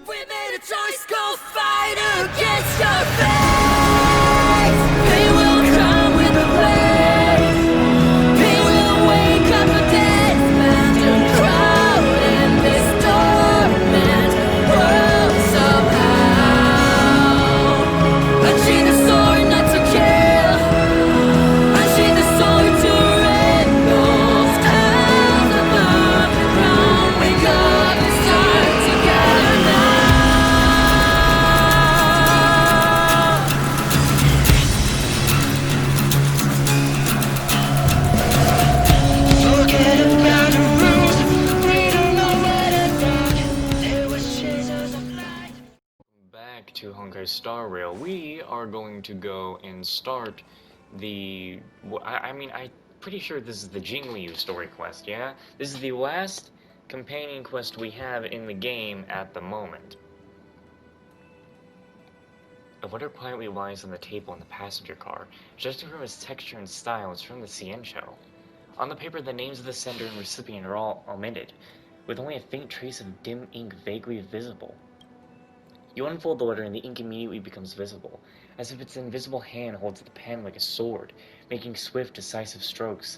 We made a choice, go fight against your fate. They will come with the blaze. They will wake up a dead mountain crowd in this torment world somehow. Unchain the sword not to kill. Unchain the sword to rid those towns above the ground. Wake up and start together now. Forget about the rules. We don't know what I thought. There was chasers of light. Back to Honkai Star Rail, we are going to go and start the... I'm pretty sure this is the Jingliu story quest, yeah? This is the last companion quest we have in the game at the moment. A letter quietly lies on the table in the passenger car. Judging from its texture and style, it's from the CN show. On the paper, the names of the sender and recipient are all omitted, with only a faint trace of dim ink vaguely visible. You unfold the letter and the ink immediately becomes visible, as if its invisible hand holds the pen like a sword, making swift, decisive strokes.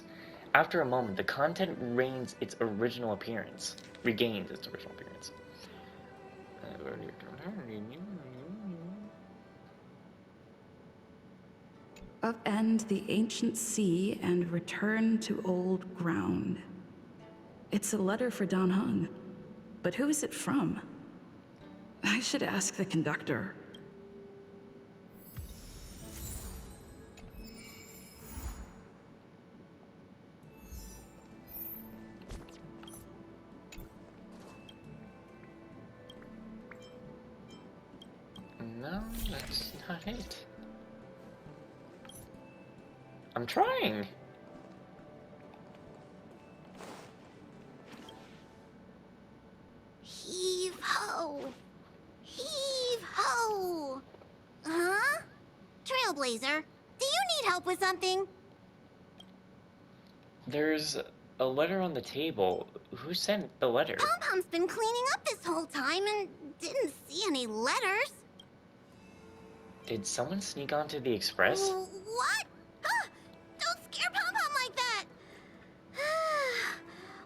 After a moment, the content regains its original appearance. Upend the ancient sea and return to old ground. It's a letter for Dan Heng, but who is it from? I should ask the conductor. No, that's not it. I'm trying! Heave ho! Heave ho! Huh? Trailblazer, do you need help with something? There's a letter on the table. Who sent the letter? Pom-Pom's been cleaning up this whole time and didn't see any letters. Did someone sneak onto the express? What? Huh? Don't scare Pom-Pom like that!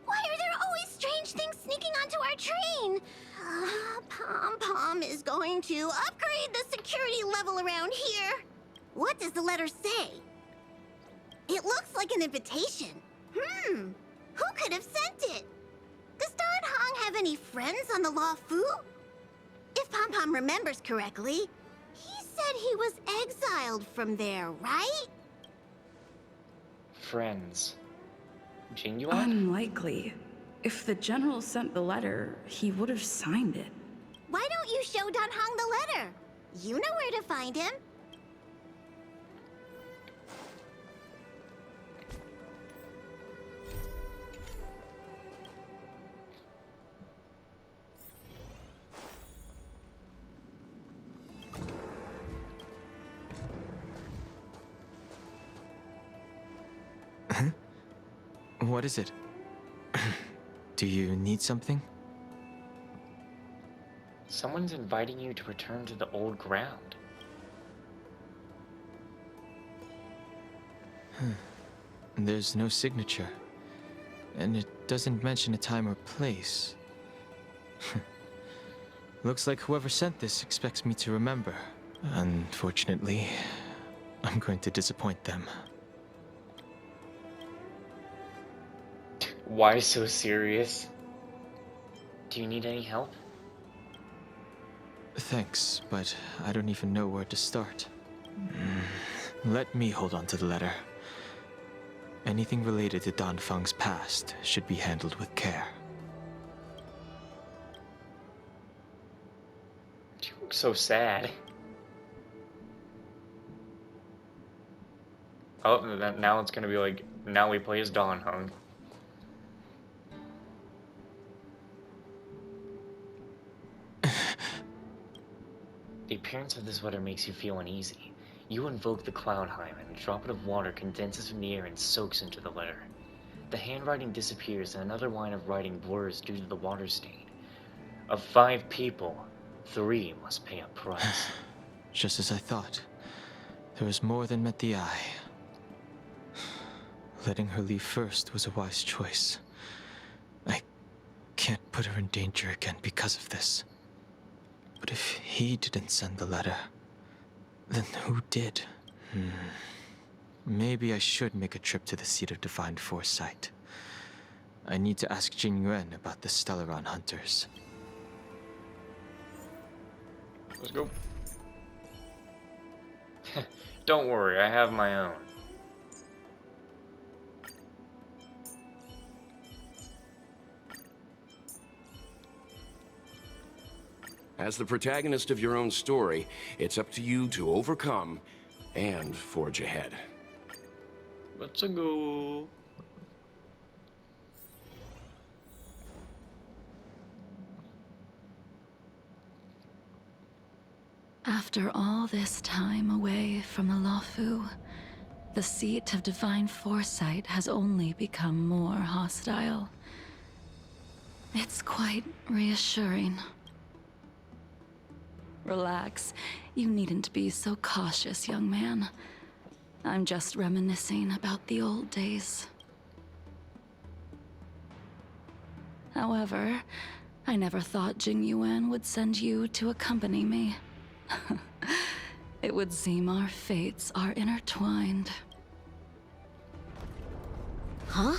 Why are there always strange things sneaking onto our train? Pom-Pom is going to upgrade the security level around here. What does the letter say? It looks like an invitation. Who could have sent it? Does Dan Heng have any friends on the Law Fu? If Pom-Pom remembers correctly, he said he was exiled from there, right? Friends. Jingliu? Unlikely. If the general sent the letter, he would have signed it. Why don't you show Dan Heng the letter? You know where to find him. What is it? Do you need something? Someone's inviting you to return to the old ground. There's no signature. And it doesn't mention a time or place. Looks like whoever sent this expects me to remember. Unfortunately, I'm going to disappoint them. Why so serious? Do you need any help? Thanks, but I don't even know where to start. Let me hold on to the letter. Anything related to Dan Feng's past should be handled with care. You look so sad. Oh, now it's gonna be like, now we play as Dan Heng. The appearance of this letter makes you feel uneasy. You invoke the Cloudheim, and a droplet of water condenses from the air and soaks into the letter. The handwriting disappears, and another line of writing blurs due to the water stain. Of 5 people, 3 must pay a price. Just as I thought. There was more than met the eye. Letting her leave first was a wise choice. I can't put her in danger again because of this. But if he didn't send the letter, then who did? Maybe I should make a trip to the seat of divine foresight. I need to ask Jingliu about the Stellaron hunters. Let's go. Don't worry, I have my own. As the protagonist of your own story, it's up to you to overcome and forge ahead. Let's go. After all this time away from the Luofu, the seat of divine foresight has only become more hostile. It's quite reassuring. Relax. You needn't be so cautious, young man. I'm just reminiscing about the old days. However, I never thought Jingliu would send you to accompany me. It would seem our fates are intertwined. Huh?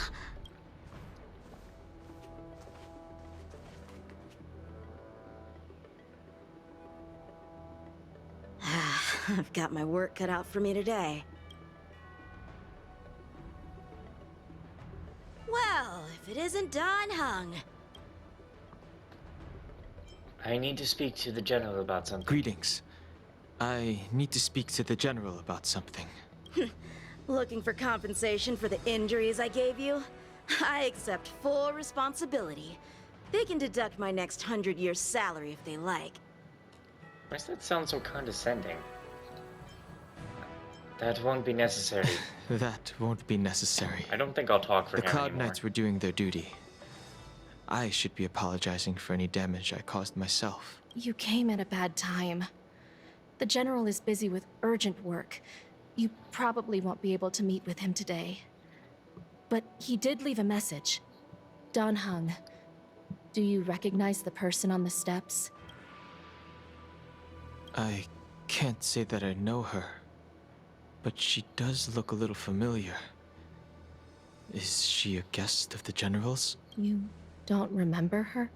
I've got my work cut out for me today. Well, if it isn't Dan Heng. I need to speak to the general about something. Greetings. I need to speak to the general about something. Looking for compensation for the injuries I gave you? I accept full responsibility. They can deduct my next 100 years' salary if they like. Why does that sound so condescending? That won't be necessary. That won't be necessary. I don't think I'll talk for The him Cloud anymore. Knights were doing their duty. I should be apologizing for any damage I caused myself. You came at a bad time. The General is busy with urgent work. You probably won't be able to meet with him today. But he did leave a message. Dan Heng, do you recognize the person on the steps? I can't say that I know her, but she does look a little familiar. Is she a guest of the General's? You don't remember her?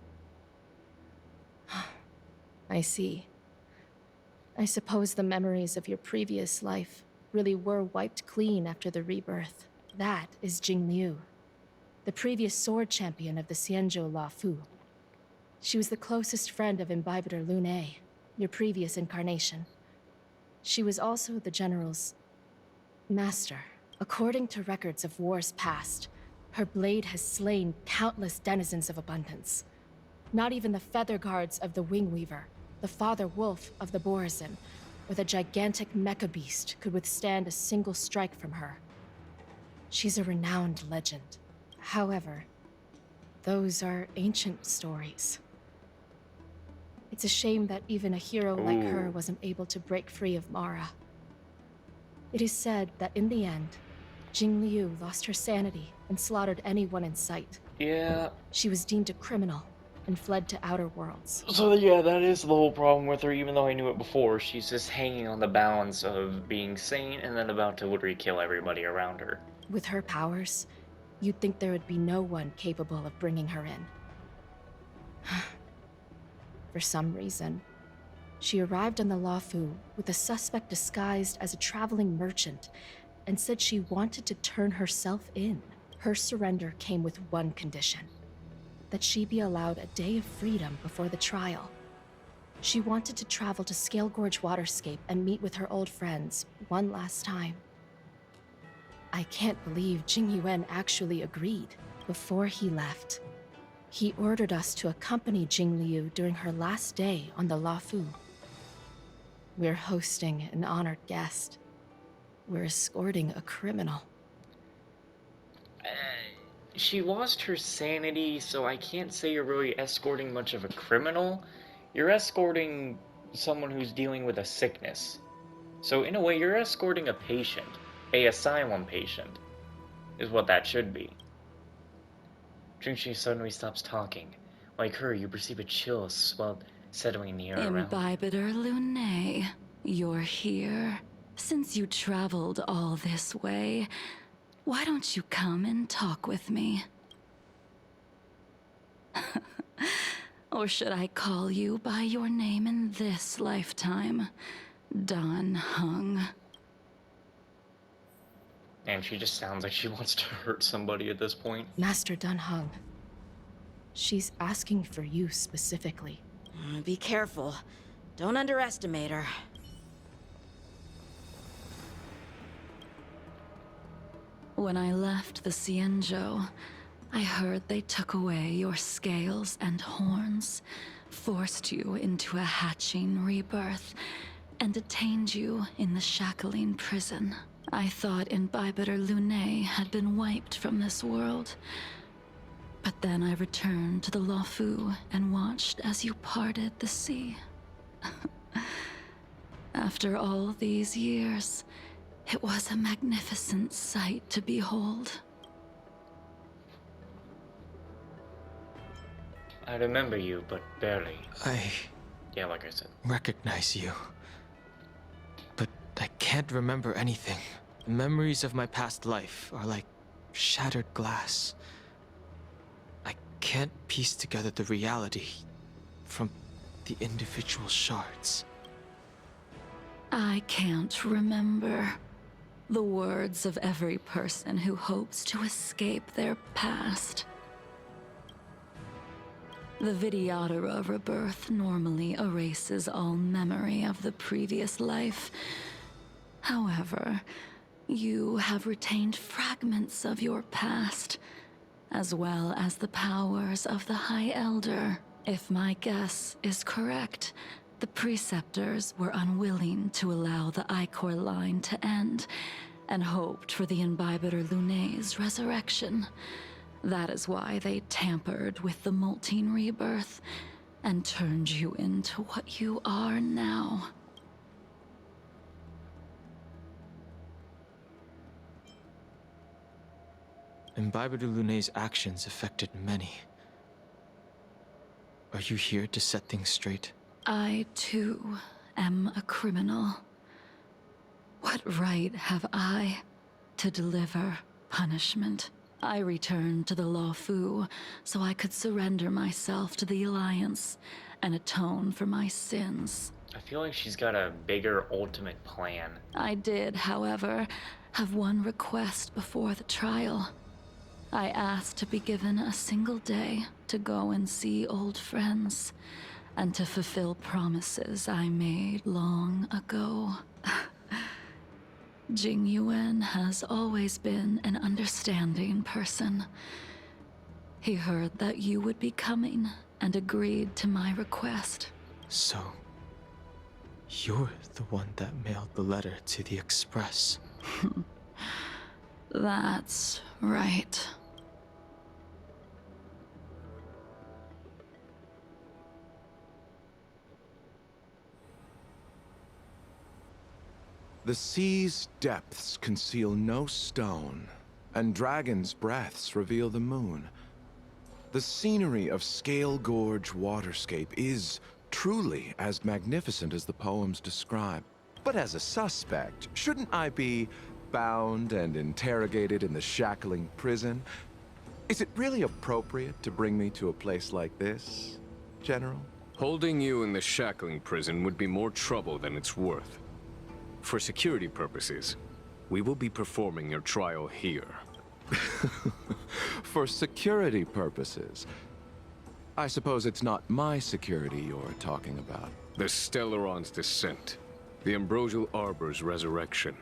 I see. I suppose the memories of your previous life really were wiped clean after the rebirth. That is Jingliu, the previous sword champion of the Xianzhou Luofu. She was the closest friend of Imbibitor Lune, your previous incarnation. She was also the General's master. According to records of wars past, her blade has slain countless denizens of abundance. Not even the feather guards of the Wingweaver, the father wolf of the Borazin, or the gigantic mecha beast could withstand a single strike from her. She's a renowned legend. However, those are ancient stories. It's a shame that even a hero like her wasn't able to break free of Mara. It is said that in the end, Jingliu lost her sanity and slaughtered anyone in sight. Yeah. She was deemed a criminal and fled to outer worlds. So yeah, that is the whole problem with her, even though I knew it before. She's just hanging on the balance of being sane and then about to literally kill everybody around her. With her powers, you'd think there would be no one capable of bringing her in. For some reason, she arrived on the Luofu with a suspect disguised as a traveling merchant and said she wanted to turn herself in. Her surrender came with one condition: that she be allowed a day of freedom before the trial. She wanted to travel to Scale Gorge Waterscape and meet with her old friends one last time. I can't believe Jingliu actually agreed. Before he left, he ordered us to accompany Jingliu during her last day on the Luofu. We're hosting an honored guest. We're escorting a criminal. she lost her sanity, so I can't say you're really escorting much of a criminal. You're escorting someone who's dealing with a sickness. So in a way, you're escorting a patient. A asylum patient. Is what that should be. Junshi suddenly stops talking. Like her, you perceive a chill swell settling in the air around you. Imbibitor Lunae, you're here. Since you traveled all this way, why don't you come and talk with me? Or should I call you by your name in this lifetime? Dan Hung. And she just sounds like she wants to hurt somebody at this point. Master Dunhung. She's asking for you specifically. Be careful. Don't underestimate her. When I left the Cienjo, I heard they took away your scales and horns, forced you into a hatching rebirth, and detained you in the shackling prison. I thought Imbibitor Lunae had been wiped from this world. But then I returned to the Luofu and watched as you parted the sea. After all these years, it was a magnificent sight to behold. I remember you, but barely. Yeah, like I said. Recognize you. But I can't remember anything. The memories of my past life are like shattered glass. I can't piece together the reality from the individual shards. I can't remember the words of every person who hopes to escape their past. The Vidyadhara rebirth normally erases all memory of the previous life. However, you have retained fragments of your past, as well as the powers of the High Elder. If my guess is correct, the Preceptors were unwilling to allow the Ichor line to end, and hoped for the Imbibitor Lunae's resurrection. That is why they tampered with the molting rebirth, and turned you into what you are now. Imbibitor Lunae's actions affected many. Are you here to set things straight? I, too, am a criminal. What right have I to deliver punishment? I returned to the Luofu so I could surrender myself to the Alliance and atone for my sins. I feel like she's got a bigger ultimate plan. I did, however, have one request before the trial. I asked to be given a single day to go and see old friends, and to fulfill promises I made long ago. Jingliu has always been an understanding person. He heard that you would be coming and agreed to my request. So, you're the one that mailed the letter to the Express. That's right. The sea's depths conceal no stone, and dragons' breaths reveal the moon. The scenery of Scale Gorge waterscape is truly as magnificent as the poems describe. But as a suspect, shouldn't I be bound and interrogated in the shackling prison? Is it really appropriate to bring me to a place like this, General? Holding you in the shackling prison would be more trouble than it's worth. For security purposes, we will be performing your trial here. For security purposes? I suppose it's not my security you're talking about. The Stellaron's descent, the Ambrosial Arbor's resurrection,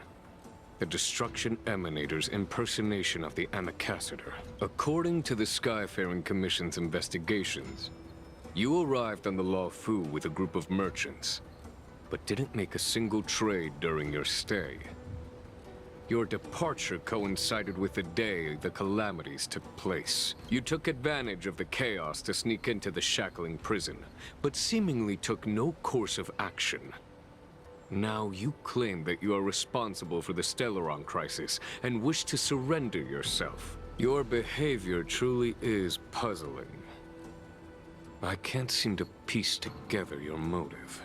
the Destruction Emanator's impersonation of the Amicassator. According to the Skyfaring Commission's investigations, you arrived on the Luofu with a group of merchants, but didn't make a single trade during your stay. Your departure coincided with the day the calamities took place. You took advantage of the chaos to sneak into the shackling prison, but seemingly took no course of action. Now you claim that you are responsible for the Stellaron crisis and wish to surrender yourself. Your behavior truly is puzzling. I can't seem to piece together your motive.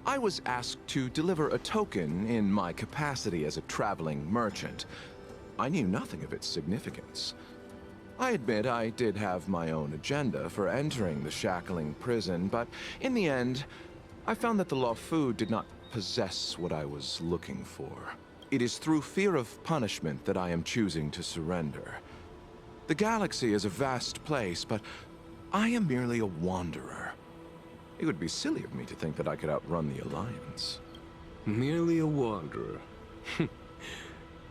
I was asked to deliver a token in my capacity as a traveling merchant. I knew nothing of its significance. I admit I did have my own agenda for entering the shackling prison, but in the end, I found that the Luofu did not possess what I was looking for. It is through fear of punishment that I am choosing to surrender. The galaxy is a vast place, but I am merely a wanderer. It would be silly of me to think that I could outrun the Alliance. Merely a wanderer.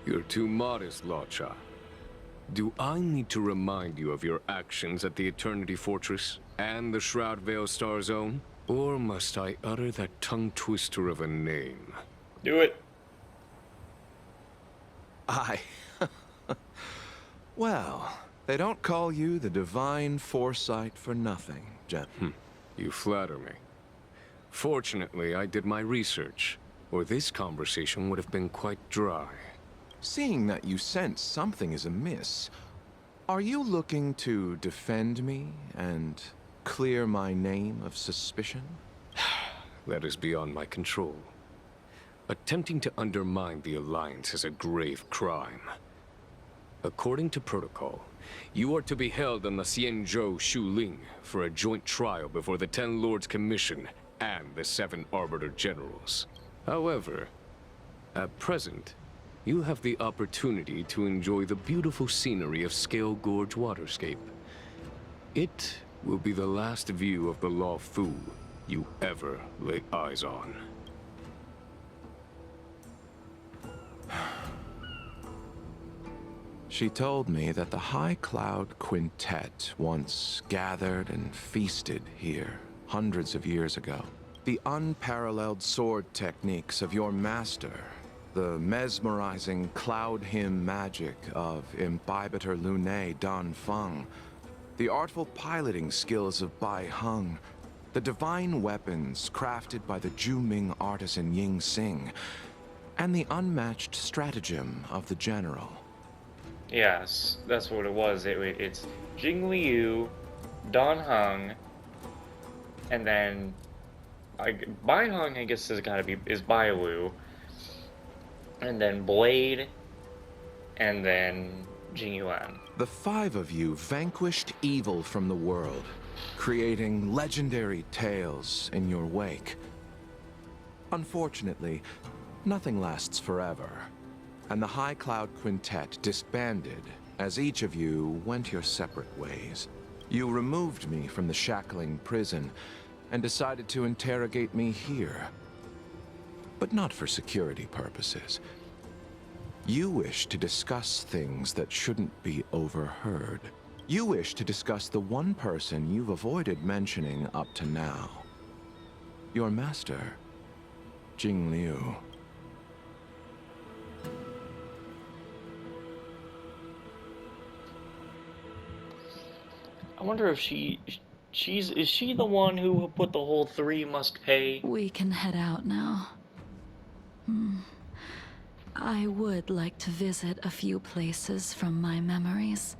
You're too modest, Locha. Do I need to remind you of your actions at the Eternity Fortress and the Shroud Veil Star Zone? Or must I utter that tongue twister of a name? Do it. Well, they don't call you the Divine Foresight for nothing, Jen. You flatter me. Fortunately, I did my research, or this conversation would have been quite dry. Seeing that you sense something is amiss, are you looking to defend me and clear my name of suspicion? That is beyond my control. Attempting to undermine the Alliance is a grave crime. According to protocol, you are to be held on the Xianzhou Shuling for a joint trial before the Ten Lords Commission and the 7 Arbiter Generals. However, at present, you have the opportunity to enjoy the beautiful scenery of Scale Gorge Waterscape. It will be the last view of the Luofu you ever lay eyes on. She told me that the High Cloud Quintet once gathered and feasted here hundreds of years ago. The unparalleled sword techniques of your master, the mesmerizing cloud hymn magic of Imbibitor Lunae Dan Feng, the artful piloting skills of Bai Heng, the divine weapons crafted by the Juming artisan Ying Xing, and the unmatched stratagem of the general. Yes, that's what it was. It's Jingliu, Dan Heng, and then Bai Heng, I guess, is Bai Lu, and then Blade, and then Jing Yuan. The 5 of you vanquished evil from the world, creating legendary tales in your wake. Unfortunately, nothing lasts forever, and the High Cloud Quintet disbanded as each of you went your separate ways. You removed me from the shackling prison and decided to interrogate me here. But not for security purposes. You wish to discuss things that shouldn't be overheard. You wish to discuss the one person you've avoided mentioning up to now. Your master, Jingliu. I wonder if is she the one who put the whole 3 must pay? We can head out now. I would like to visit a few places from my memories,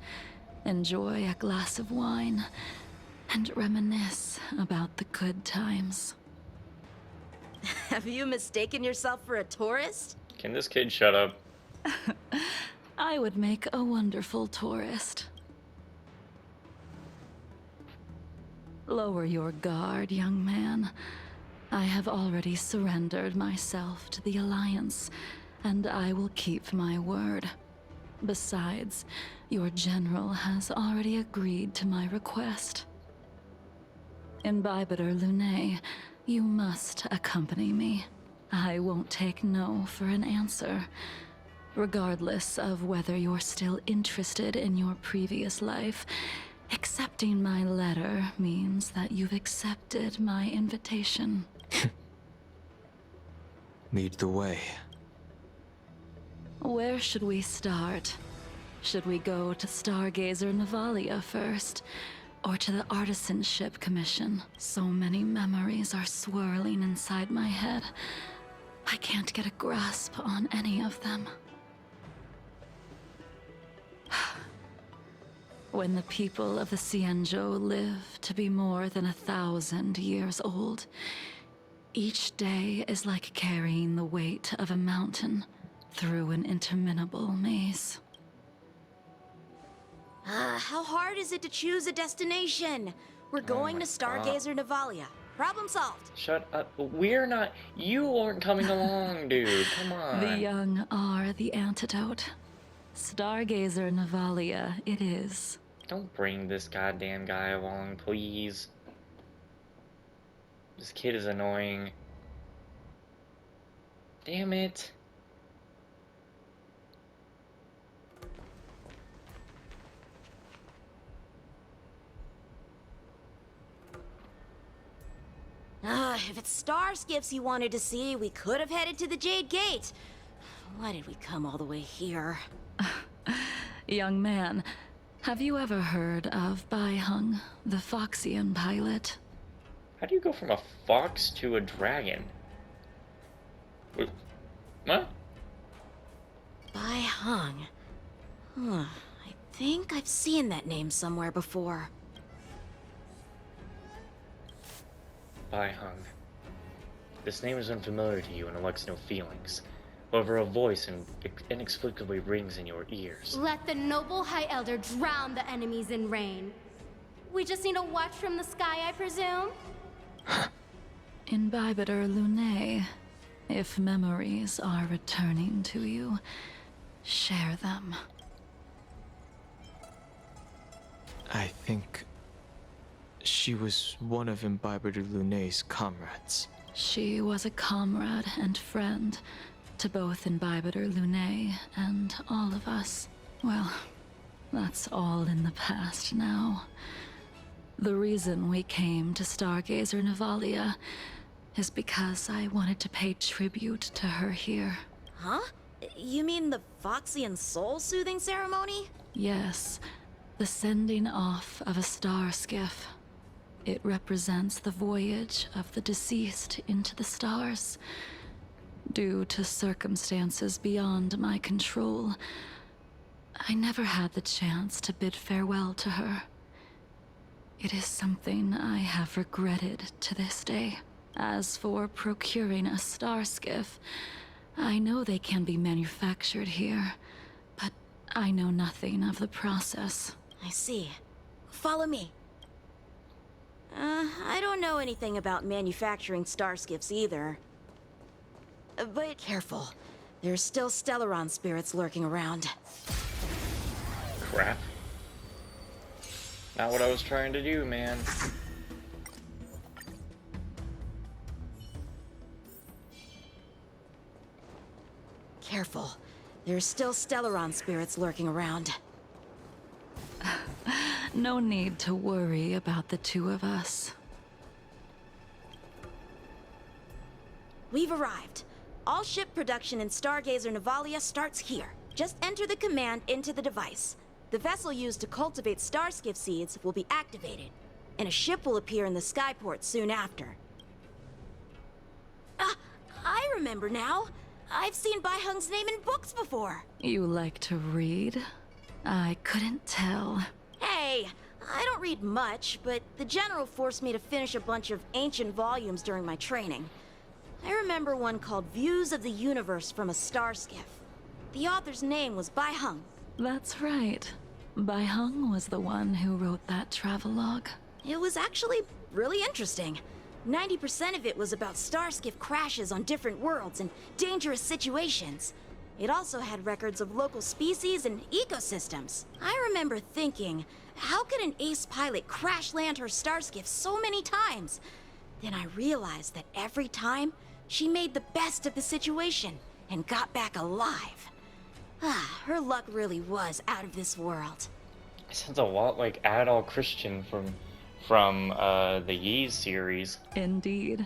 enjoy a glass of wine, and reminisce about the good times. Have you mistaken yourself for a tourist? Can this kid shut up? I would make a wonderful tourist. Lower your guard, young man. I have already surrendered myself to the Alliance, and I will keep my word. Besides, your general has already agreed to my request. Imbibitor Lunae, you must accompany me. I won't take no for an answer, regardless of whether you're still interested in your previous life. Accepting my letter means that you've accepted my invitation. Lead the way. Where should we start? Should we go to Stargazer Navalia first? Or to the Artisanship Commission? So many memories are swirling inside my head. I can't get a grasp on any of them. When the people of the Xianzhou live to be more than 1,000 years old, each day is like carrying the weight of a mountain through an interminable maze. How hard is it to choose a destination? We're going to Stargazer Navalia. Problem solved. Shut up. We're not. You aren't coming along, dude. Come on. The young are the antidote. Stargazer Navalia it is. Don't bring this goddamn guy along, please. This kid is annoying. Damn it. If it's star skiffs you wanted to see, we could have headed to the Jade Gate. Why did we come all the way here? Young man, have you ever heard of Bai Hung, the Foxian pilot? How do you go from a fox to a dragon? Wait, what? Bai Hung. I think I've seen that name somewhere before. Bai Hung. This name is unfamiliar to you and elects no feelings. However, a voice inexplicably rings in your ears. Let the noble High Elder drown the enemies in rain. We just need a watch from the sky, I presume? Imbibitor Lunae, if memories are returning to you, share them. I think she was one of Imbibitor Lunae's comrades. She was a comrade and friend to both Imbibitor Lunae and all of us. Well, that's all in the past now. The reason we came to Stargazer Navalia is because I wanted to pay tribute to her here. Huh? You mean the Foxian soul-soothing ceremony? Yes, the sending off of a star skiff. It represents the voyage of the deceased into the stars. Due to circumstances beyond my control, I never had the chance to bid farewell to her. It is something I have regretted to this day. As for procuring a star skiff, I know they can be manufactured here, but I know nothing of the process. I see. Follow me. I don't know anything about manufacturing star skiffs either. But careful. There's still Stellaron spirits lurking around. Crap. Not what I was trying to do, man. Careful. There's still Stellaron spirits lurking around. No need to worry about the two of us. We've arrived. All ship production in Stargazer Navalia starts here. Just enter the command into the device. The vessel used to cultivate starskiff seeds will be activated, and a ship will appear in the skyport soon after. I remember now. I've seen Bai Hung's name in books before. You like to read? I couldn't tell. Hey, I don't read much, but the General forced me to finish a bunch of ancient volumes during my training. I remember one called Views of the Universe from a Starskiff. The author's name was Bai Hung. That's right. Bai Hung was the one who wrote that travelogue. It was actually really interesting. 90% of it was about Starskiff crashes on different worlds and dangerous situations. It also had records of local species and ecosystems. I remember thinking, how could an ace pilot crash land her Starskiff so many times? Then I realized that every time, she made the best of the situation and got back alive. Her luck really was out of this world. It sounds a lot like Adol Christian from the Yeez series. Indeed.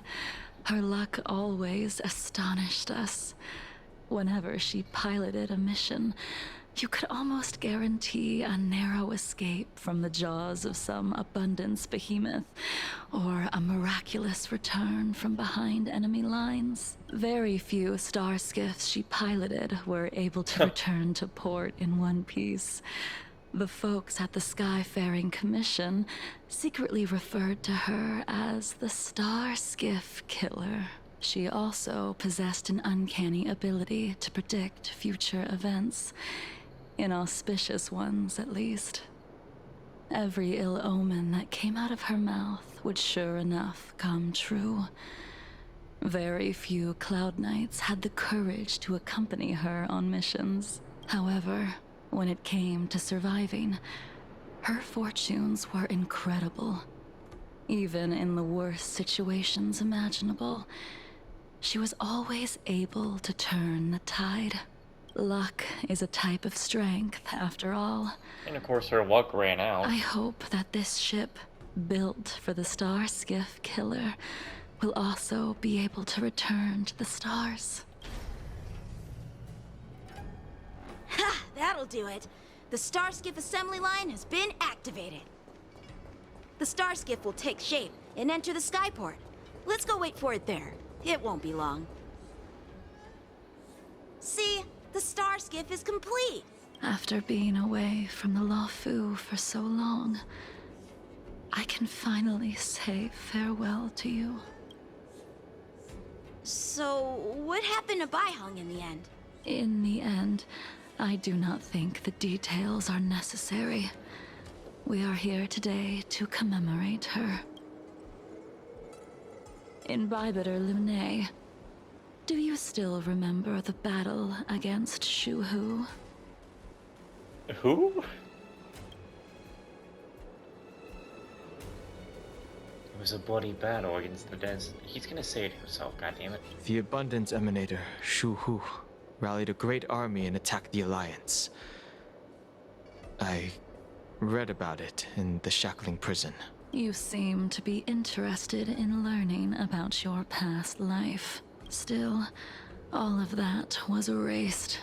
Her luck always astonished us. Whenever she piloted a mission, you could almost guarantee a narrow escape from the jaws of some abundance behemoth, or a miraculous return from behind enemy lines. Very few star skiffs she piloted were able to return to port in one piece. The folks at the Skyfaring Commission secretly referred to her as the Star Skiff Killer. She also possessed an uncanny ability to predict future events. Inauspicious ones, at least. Every ill omen that came out of her mouth would sure enough come true. Very few Cloud Knights had the courage to accompany her on missions. However, when it came to surviving, her fortunes were incredible. Even in the worst situations imaginable, she was always able to turn the tide. Luck is a type of strength, after all. And of course, her luck ran out. I hope that this ship, built for the Star Skiff Killer, will also be able to return to the stars. Ha! That'll do it. The Star Skiff assembly line has been activated. The Star Skiff will take shape and enter the skyport. Let's go wait for it there. It won't be long. See? The Star Skiff is complete! After being away from the Luofu for so long, I can finally say farewell to you. So, what happened to Baiheng in the end? In the end, I do not think the details are necessary. We are here today to commemorate her. In Bibiter Lunae, do you still remember the battle against Shu-Hu? Who? It was a bloody battle against the dead. He's gonna say it himself, goddammit. The Abundance Emanator, Shu-Hu, rallied a great army and attacked the Alliance. I read about it in the Shackling prison. You seem to be interested in learning about your past life. Still, all of that was erased.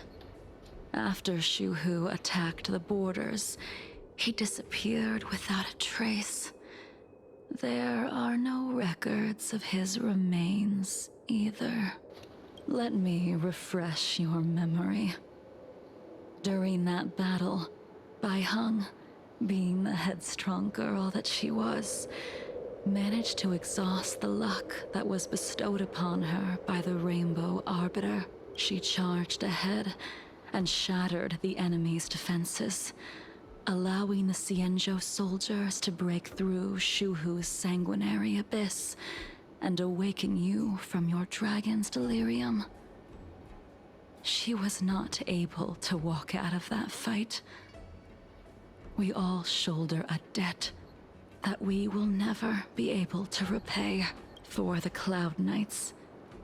After Shu-Hu attacked the borders, he disappeared without a trace. There are no records of his remains either. Let me refresh your memory. During that battle, Baiheng, being the headstrong girl that she was, managed to exhaust the luck that was bestowed upon her by the Rainbow Arbiter. She charged ahead and shattered the enemy's defenses, allowing the Xianzhou soldiers to break through Shu-Hu's sanguinary abyss and awaken you from your dragon's delirium. She was not able to walk out of that fight. We all shoulder a debt that we will never be able to repay. For the Cloud Knights,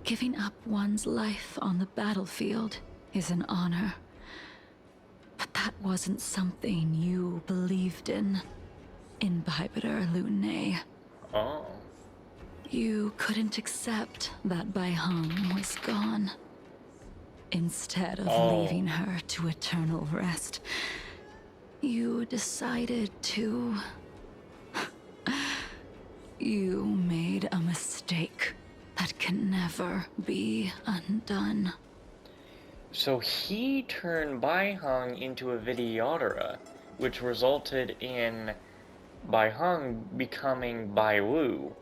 giving up one's life on the battlefield is an honor. But that wasn't something you believed in Bibiter Lunae. Oh. You couldn't accept that Baiheng was gone. Instead of leaving her to eternal rest, you decided to... You made a mistake that can never be undone. So he turned Baiheng into a Vidyadhara, which resulted in Baiheng becoming Bailu.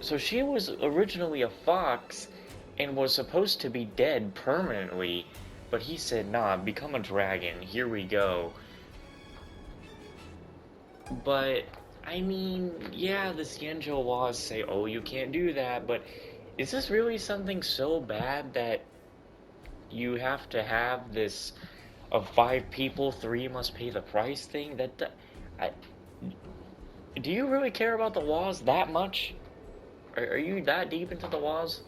So she was originally a fox and was supposed to be dead permanently, but he said, nah, become a dragon, here we go. But, I mean, yeah, the Xianzhou laws say, oh, you can't do that, but is this really something so bad that you have to have this, of 5 people, 3 must pay the price thing? Do you really care about the laws that much? Are you that deep into the laws?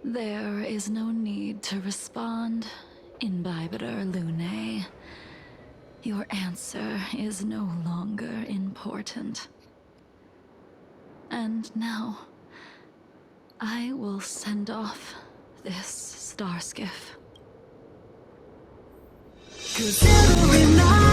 There is no need to respond, Bibiter Lunae. Your answer is no longer important. And now, I will send off this star skiff. 'Cause every night